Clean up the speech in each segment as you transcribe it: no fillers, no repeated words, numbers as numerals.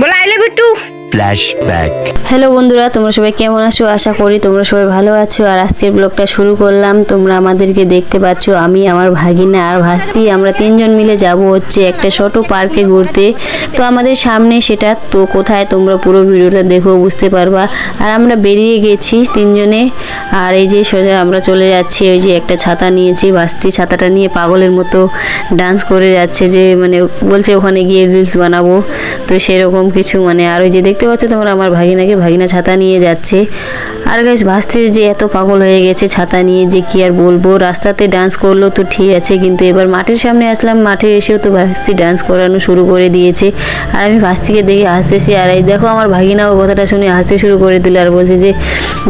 বলা I love you too. Flashback. Hello বন্ধুরা, তোমরা সবাই কেমন আছো? আশা করি তোমরা সবাই ভালো আছো। আর আজকের ব্লগটা শুরু করলাম। তোমরা আমাদেরকে দেখতে পাচ্ছ, আমি, আমার ভাগিনা আর ভাস্তি, আমরা তিনজন মিলে যাব হচ্ছে একটা ছোট পার্কে ঘুরতে। তো আমাদের সামনে সেটা, তো কোথায় তোমরা পুরো ভিডিওটা দেখো, বুঝতে পারবা। আর আমরা বেরিয়ে গেছি তিনজনে। আর এই যে সোজা আমরা চলে যাচ্ছি, ওই যে একটা ছাতা নিয়েছি, ভাস্তি ছাতাটা নিয়ে পাগলের মতো ডান্স করে যাচ্ছে, যে মানে বলছে ওখানে গিয়ে রিলস বানাবো। তো সেরকম কিছু মানে, আর ওই যে দেখতে পাচ্ছ তোমরা আমার ভাগিনা ছাতা নিয়ে যাচ্ছে। আর গাইস, ভাস্তির যে এত পাগল হয়ে গেছে ছাতা নিয়ে, যে কি আর বলবো। রাস্তাতে ডান্স করলো তো ঠিক আছে, কিন্তু এবার মাঠের সামনে আসলাম, মাঠে এসেও তো ভাস্তি ডান্স করানো শুরু করে দিয়েছে। আর আমি ভাস্তিকে দেখে হাসতেছি, আর এই দেখো আমার ভাগিনাও কথাটা শুনে হাসতে শুরু করে দিল, আর বলছে যে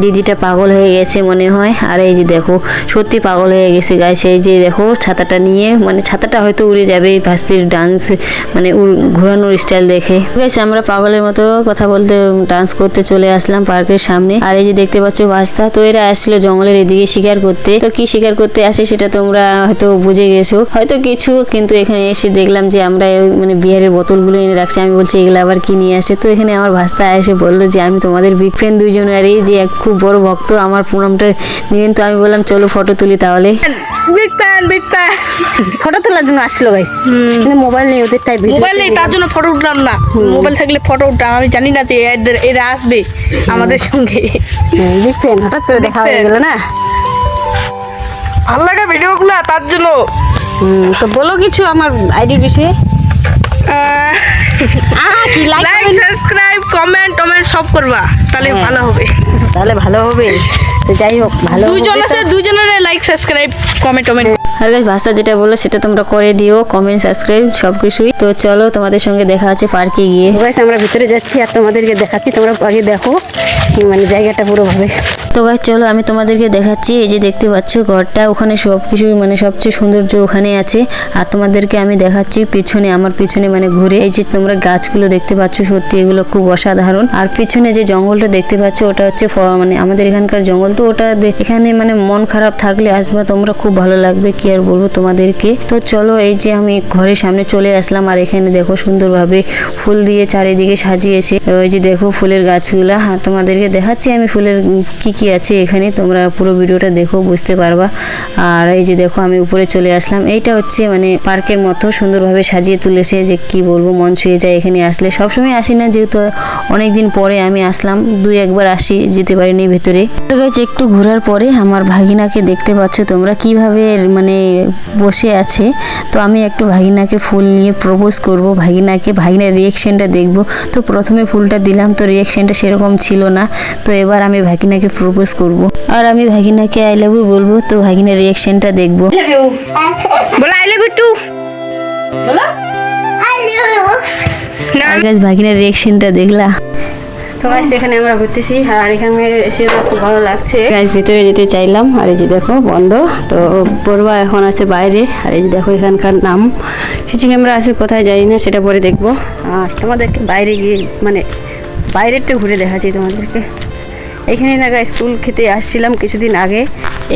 দিদিটা পাগল হয়ে গেছে মনে হয়। আর এই যে দেখো সত্যি পাগল হয়ে গেছে গাইস। এই যে দেখো ছাতাটা নিয়ে, মানে ছাতাটা হয়তো উড়ে যাবে ভাস্তির ডান্স, মানে ঘোরানোর স্টাইল দেখে। গাইস, আমরা পাগলের মতো কথা বলতে ডান্স করতে চলে আসলাম পার্কের সামনে। আর এই যে দেখতে পাচ্ছ ভাস্তা, তো এরা আসছিল জঙ্গলের এদিকে শিকার করতে। তো কি শিকার করতে আসে সেটা তোমরা হয়তো বুঝে গেছো হয়তো কিছু, কিন্তু এখানে এসে দেখলাম যে আমরা মানে বিয়ারের বোতলগুলো এনে রাখছি। আমি বলছি এগুলো আবার কি নিয়ে আসে? তো এখানে আমার ভাস্তা এসে বললো যে আমি তোমাদের বিগ ফ্যান দুইজনেরই, যে এক খুব বড় ভক্ত, আমার প্রণামটা নিবেন। তো আমি বললাম চলো ফটো তুলি তাহলে। বিগ ফ্যান ফটো তোলার জন্য আসলো গাইস, কিন্তু মোবাইল নেই ওদের, তাই মোবাইল নেই, তার জন্য ফটো উঠলাম না। মোবাইল থাকলে ফটো উঠতাম। আমি জানি না যে এরা আসবে আমাদের সঙ্গে। বিগ ফ্যান, হঠাৎ করে দেখা হয়ে গেল না, ভালো লাগে ভিডিওগুলো, তার জন্য। তো বলো কিছু আমার আইডির বিষয়ে। লাইক, সাবস্ক্রাইব, কমেন্ট সব করবা, তাহলে ভালো হবে। তাহলে ভালো হবে। তো যাই হোক, ভালো দুইজন আছে, দুইজনের লাইক, সাবস্ক্রাইব, কমেন্ট। আর গাইস, ভাস্তা যেটা বললো সেটা তোমরা করে দিও, কমেন্ট, সাবস্ক্রাইব সব কিছুই। তো চলো তোমাদের সঙ্গে দেখা আছে পার্কে গিয়ে। গাইস, আমরা ভিতরে যাচ্ছি আর তোমাদেরকে দেখাচ্ছি, তোমরা আগে দেখো মানে জায়গাটা পুরো ভাবে। তো গাইস চলো আমি তোমাদেরকে দেখাচ্ছি। এই যে দেখতে পাচ্ছ ঘরটা, ওখানে সব কিছু মানে সবচেয়ে সৌন্দর্য ওখানে আছে। আর তোমাদেরকে আমি দেখাচ্ছি পিছনে, আমার পিছনে মানে ঘুরে, এই যে তোমরা গাছগুলো দেখতে পাচ্ছ, সত্যি এগুলো খুব অসাধারণ। আর পিছনে যে জঙ্গলটা দেখতে পাচ্ছ, ওটা হচ্ছে মানে আমাদের এখানকার জঙ্গল। তো ওটা এখানে মানে মন খারাপ থাকলে আসবা তোমরা, খুব ভালো লাগবে, কি আর বলবো তোমাদেরকে। তো চলো, এই যে আমি ঘরের সামনে চলে আসলাম। আর এখানে দেখো সুন্দরভাবে ফুল দিয়ে চারিদিকে সাজিয়েছে। ওই যে দেখো ফুলের গাছগুলা। আর তোমাদেরকে দেখাচ্ছি আমি ফুলের কি কি আছে এখানে, তোমরা পুরো ভিডিওটা দেখো, বুঝতে পারবা। আর এই যে দেখো আমি উপরে চলে আসলাম। এইটা হচ্ছে মানে পার্কের মতো সুন্দরভাবে সাজিয়ে তুলেছে, যে কি বলবো, মন ছুঁয়ে যায় এখানে আসলে। সবসময় আসি না, যেহেতু অনেকদিন পরে আমি আসলাম, দুই একবার আসি, যেতে পারিনি ভেতরে। একটু ঘোরার পরে আমার ভাগিনাকে দেখতে পাচ্ছ তোমরা কিভাবে মানে বসে আছে। তো আমি একটু ভাগিনাকে ফুল নিয়ে প্রপোজ করব ভাগিনাকে, ভাগিনার রিয়েকশনটা দেখব। তো প্রথমে ফুলটা দিলাম, তো রিয়েকশনটা সেরকম ছিল না। তো এবার আমি ভাগিনাকে প্রপোজ করব, আর আমি ভাগিনাকে আই লাভ ইউ বলবো। তো ভাগিনার রিয়েকশনটা দেখবো। বলা আই লাভ ইউ টু। বলা ভাগিনার রিয়েকশনটা দেখলা? তো গাইস, এখানে আমরা ঘুরতেছি, আর এখানে এসে খুব ভালো লাগছে। গাইস, ভিতরে যেতে চাইলাম, আর এই যে দেখো বন্ধ। তো পড়বা এখন আছে বাইরে। আর এই যে দেখো এখানকার নাম সিসি ক্যামেরা আছে, কোথায় জানি না, সেটা পরে দেখবো। আর তোমাদেরকে বাইরে গিয়ে মানে বাইরেরটা ঘুরে দেখাচ্ছি তোমাদেরকে। এখানে না গাইস, কুল খেতে আসছিলাম কিছুদিন আগে।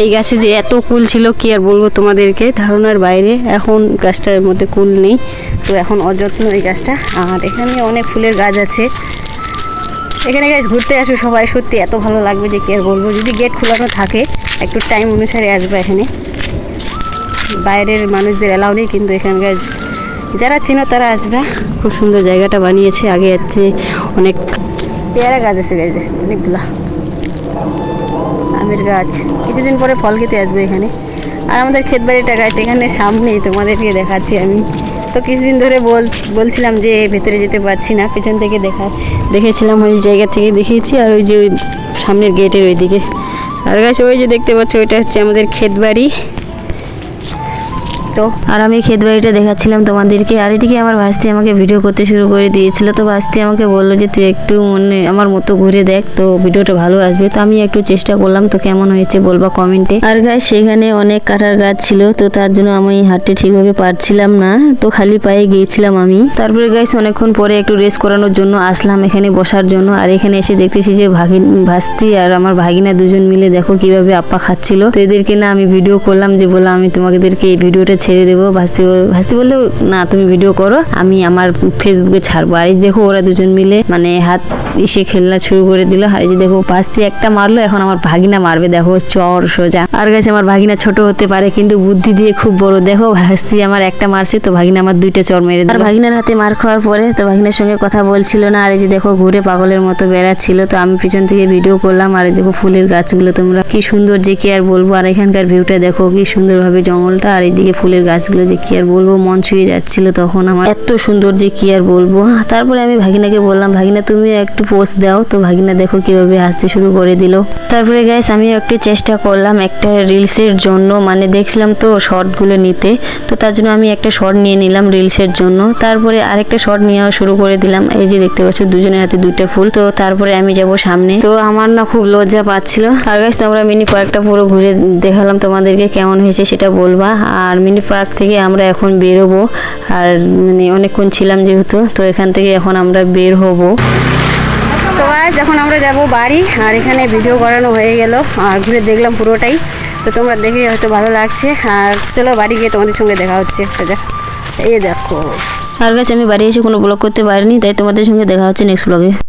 এই গাছে যে এত কুল ছিল, কি আর বলবো তোমাদেরকে, ধারণার বাইরে। এখন গাছটার মধ্যে কুল নেই, তো এখন অযত্ন এই গাছটা। আর এখানে অনেক ফুলের গাছ আছে। এখানে গাইস ঘুরতে আসো সবাই, সত্যি এত ভালো লাগবে যে কি আর বলবো। যদি গেট খোলানো থাকে, একটু টাইম অনুসারে আসবে এখানে। বাইরের মানুষদের এলাও নেই, কিন্তু এখানকার যারা চিনো তারা আসবে। খুব সুন্দর জায়গাটা বানিয়েছে। আগে যাচ্ছে অনেক পেয়ারা গাছ আছে গাছ, অনেকগুলা আমের গাছ। কিছুদিন পরে ফল খেতে আসবে এখানে। আর আমাদের ক্ষেত বাড়িটা গাছ এখানে সামনেই, তোমাদেরকে দেখাচ্ছি আমি। তো কিছুদিন ধরে বলছিলাম যে ভেতরে যেতে পারছি না, পিছন থেকে দেখেছিলাম, ওই জায়গা থেকে দেখিয়েছি। আর ওই যে ওই সামনের গেটের ওই দিকে। আর গাছ ওই যে দেখতে পাচ্ছ, ওইটা হচ্ছে আমাদের ক্ষেত বাড়ি। তো আর আমি ক্ষেত বাড়িটা দেখাচ্ছিলাম তোমাদেরকে। আর এদিকে আমার ভাস্তি আমাকে ভিডিও করতে শুরু করে দিয়েছিল। তো ভাস্তি আমাকে বললো যে তুই একটু মানে আমার মতো ঘুরে দেখ, তো ভিডিওটা ভালো আসবে। তো আমি একটু চেষ্টা করলাম, তো কেমন হয়েছে বলবা কমেন্টে। আর গাছ সেখানে অনেক কাঁঠার গাছ ছিল, তো তার জন্য আমি হাঁটতে ঠিকভাবে পারছিলাম না, তো খালি পায়ে গিয়েছিলাম আমি। তারপরে গাছ অনেকক্ষণ পরে একটু রেস্ট করানোর জন্য আসলাম এখানে বসার জন্য। আর এখানে এসে দেখতেছি যে ভাস্তি আর আমার ভাগিনা দুজন মিলে দেখো কিভাবে আপ্পা খাচ্ছিল। তো এদেরকে না আমি ভিডিও করলাম, যে বললাম আমি তোমাদেরকে এই ভিডিওটা ছেড়ে দেবো। ভাস্তি বললেও না, তুমি ভিডিও করো, আমি আমার ফেসবুকে ছাড়বো। আর এই দেখো ওরা দুজন মিলে মানে হাত ইসে খেলনা শুরু করে দিল। আর এই যে দেখো ভাস্তি একটা মারলো, এখন আমার ভাগিনা মারবে, দেখো চর সোজা। আর গাছ আমার ভাগিনা ছোট হতে পারে কিন্তু বুদ্ধি দিয়ে খুব বড়। দেখো ভাস্তি আমার একটা মারছে, তো ভাগিনা আমার 2টা চর মেরে দিল। আর ভাগিনার হাতে মার খাওয়ার পরে তো ভাগিনার সঙ্গে কথা বলছিল না। আর এই যে দেখো ঘুরে পাগলের মতো বেড়াচ্ছিল, তো আমি পিছন থেকে ভিডিও করলাম। আর এই দেখো ফুলের গাছগুলো তোমরা কি সুন্দর, যে কি আর বলবো। আর এখানকার ভিউটা দেখো কি সুন্দরভাবে জঙ্গলটা, আর এইদিকে ফুলের গাছগুলো, যে কি আর বলবো, মন ছুঁয়ে যাচ্ছিল তখন আমার, এত সুন্দর যে কি আর বলবো। তারপরে আমি ভাগিনাকে বললাম, ভাগিনা তুমি একটু পোস্ট দাও। তো ভাগিনা দেখো কিভাবে হাসতে শুরু করে দিল। তারপরে গাইস আমি একটু চেষ্টা করলাম একটা রিলসের জন্য, মানে দেখছিলাম তো শর্টগুলো নিতে, তো তার জন্য আমি একটা শর্ট নিয়ে নিলাম রিলসের জন্য। তারপরে আরেকটা শর্ট নেওয়া শুরু করে দিলাম। এই যে দেখতে পাচ্ছ দুজনের হাতে 2টা ফুল। তো তারপরে আমি যাব সামনে, তো আমার না খুব লজ্জা পাচ্ছিল। আর গাইস তোমরা মিনি পার্কটা পুরো ঘুরে দেখালাম তোমাদেরকে, কেমন হয়েছে সেটা বলবা। আর মিনি পার্ক থেকে আমরা এখন বেরোবো, আর মানে অনেকক্ষণ ছিলাম যেহেতু, তো এখান থেকে এখন আমরা বের হব। তো গাইস এখন আমরা যাব বাড়ি। আর এখানে ভিডিও করানো হয়ে গেল, আর ঘুরে দেখলাম পুরোটাই, তো তোমরা দেখে হয়তো ভালো লাগছে। আর চলো বাড়ি গিয়ে তোমাদের সঙ্গে দেখা হচ্ছে। এই দেখো। আর গাছ আমি বাড়ি এসে কোনো ব্লগ করতে পারিনি, তাই তোমাদের সঙ্গে দেখা হচ্ছে নেক্সট ব্লগে।